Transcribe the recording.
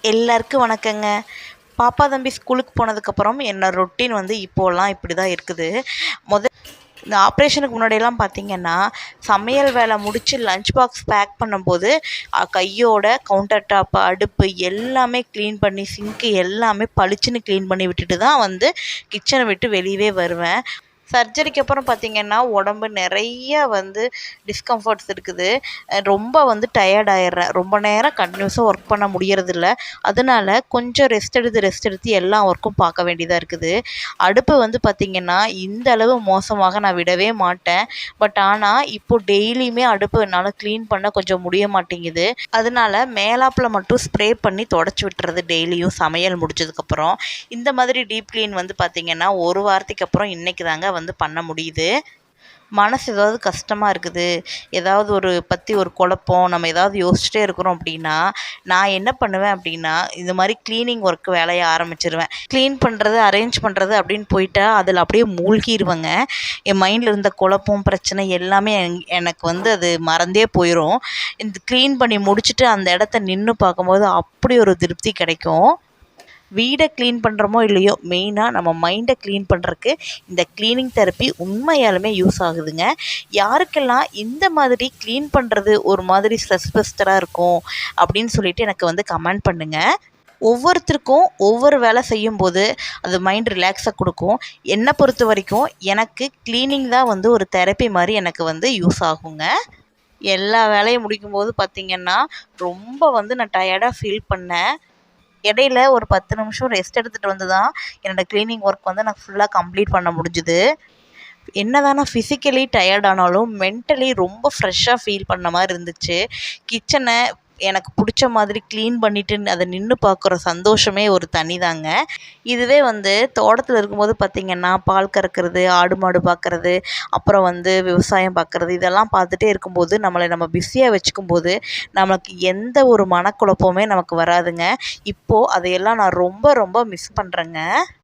எல்லாருக்கும் வணக்கங்க. பாப்பா தம்பி ஸ்கூலுக்கு போனதுக்கப்புறம் என்னோட ரொட்டீன் வந்து இப்போலாம் இப்படி தான் இருக்குது. இந்த ஆப்ரேஷனுக்கு முன்னாடியெல்லாம் பார்த்திங்கன்னா, சமையல் வேலை முடித்து லஞ்ச் பாக்ஸ் பேக் பண்ணும்போது கையோட கவுண்டர் டாப்பு, அடுப்பு எல்லாமே க்ளீன் பண்ணி, சிங்க்கு எல்லாமே பளிச்சுன்னு க்ளீன் பண்ணி விட்டுட்டு தான் வந்து கிச்சனை விட்டு வெளியவே வருவேன். சர்ஜரிக்கு அப்புறம் பார்த்திங்கன்னா, உடம்பு நிறைய வந்து டிஸ்கம்ஃபர்ட்ஸ் இருக்குது. ரொம்ப வந்து டயர்ட் ஆயிடுறேன். ரொம்ப நேரம் கண்டினியூஸாக ஒர்க் பண்ண முடியறதில்ல. அதனால கொஞ்சம் ரெஸ்ட் எடுத்து எல்லா ஒர்க்கும் பார்க்க வேண்டியதாக இருக்குது. அடுப்பு வந்து பார்த்திங்கன்னா, இந்த அளவு மோசமாக நான் விடவே மாட்டேன். பட் ஆனால் இப்போ டெய்லியுமே அடுப்பு என்னால் க்ளீன் பண்ண கொஞ்சம் முடிய மாட்டேங்குது. அதனால மேலாப்பில் மட்டும் ஸ்ப்ரே பண்ணி தொடச்சி விட்டுறது டெய்லியும் சமையல் முடிச்சதுக்கப்புறம். இந்த மாதிரி டீப் க்ளீன் வந்து பார்த்திங்கன்னா, ஒரு வாரத்துக்கு அப்புறம் இன்றைக்கி தாங்க வந்து பண்ண முடியுது. மனசு ஏதாவது கஷ்டமாக இருக்குது, ஏதாவது ஒரு குழப்பம், நம்ம ஏதாவது யோசிச்சுட்டே இருக்கிறோம் அப்படின்னா, நான் என்ன பண்ணுவேன் அப்படின்னா, இந்த மாதிரி க்ளீனிங் ஒர்க் வேலையை ஆரம்பிச்சிருவேன். க்ளீன் பண்ணுறது, அரேஞ்ச் பண்ணுறது அப்படின்னு போயிட்டா அதில் அப்படியே மூழ்கிடுவேங்க. என் மைண்டில் இருந்த குழப்பம், பிரச்சனை எல்லாமே எனக்கு வந்து அது மறந்தே போயிடும். இந்த க்ளீன் பண்ணி முடிச்சுட்டு அந்த இடத்த நின்று பார்க்கும்போது அப்படி ஒரு திருப்தி கிடைக்கும். வீடை க்ளீன் பண்ணுறோமோ இல்லையோ, மெயினாக நம்ம மைண்டை க்ளீன் பண்ணுறக்கு இந்த க்ளீனிங் தெரப்பி உண்மையாலுமே யூஸ் ஆகுதுங்க. யாருக்கெல்லாம் இந்த மாதிரி க்ளீன் பண்ணுறது ஒரு மாதிரி ஸ்ட்ரெஸ் பஸ்டராக இருக்கும் அப்படின்னு சொல்லிட்டு எனக்கு வந்து கமெண்ட் பண்ணுங்கள். ஒவ்வொருத்தருக்கும் ஒவ்வொரு வேலை செய்யும்போது அது மைண்ட் ரிலாக்ஸாக கொடுக்கும். என்னை பொறுத்த வரைக்கும் எனக்கு க்ளீனிங் தான் வந்து ஒரு தெரப்பி மாதிரி எனக்கு வந்து யூஸ் ஆகுங்க. எல்லா வேலையும் முடிக்கும்போது பார்த்திங்கன்னா, ரொம்ப வந்து நான் டயர்டாக ஃபீல் பண்ணேன். இடையில ஒரு 10 நிமிஷம் ரெஸ்ட் எடுத்துகிட்டு வந்து தான் என்னோடய க்ளீனிங் ஒர்க் வந்து நான் ஃபுல்லாக கம்ப்ளீட் பண்ண முடிஞ்சுது. என்னதான் நான் ஃபிசிக்கலி டயர்ட் ஆனாலும் மென்டலி ரொம்ப ஃப்ரெஷ்ஷாக ஃபீல் பண்ண மாதிரி இருந்துச்சு. கிச்சனை எனக்கு பிடிச்ச மாதிரி க்ளீன் பண்ணிவிட்டு அதை நின்று பார்க்குற சந்தோஷமே ஒரு தனிதாங்க. இதுவே வந்து தோட்டத்தில் இருக்கும்போது பார்த்திங்கன்னா, பால் கறக்கிறது, ஆடு மாடு பார்க்குறது, அப்புறம் வந்து விவசாயம் பார்க்குறது, இதெல்லாம் பார்த்துட்டே இருக்கும்போது நம்ம பிஸியாக வச்சுக்கும்போது நமக்கு எந்த ஒரு மனக்குழப்பமுமே நமக்கு வராதுங்க. இப்போது அதையெல்லாம் நான் ரொம்ப ரொம்ப மிஸ் பண்ணுறேங்க.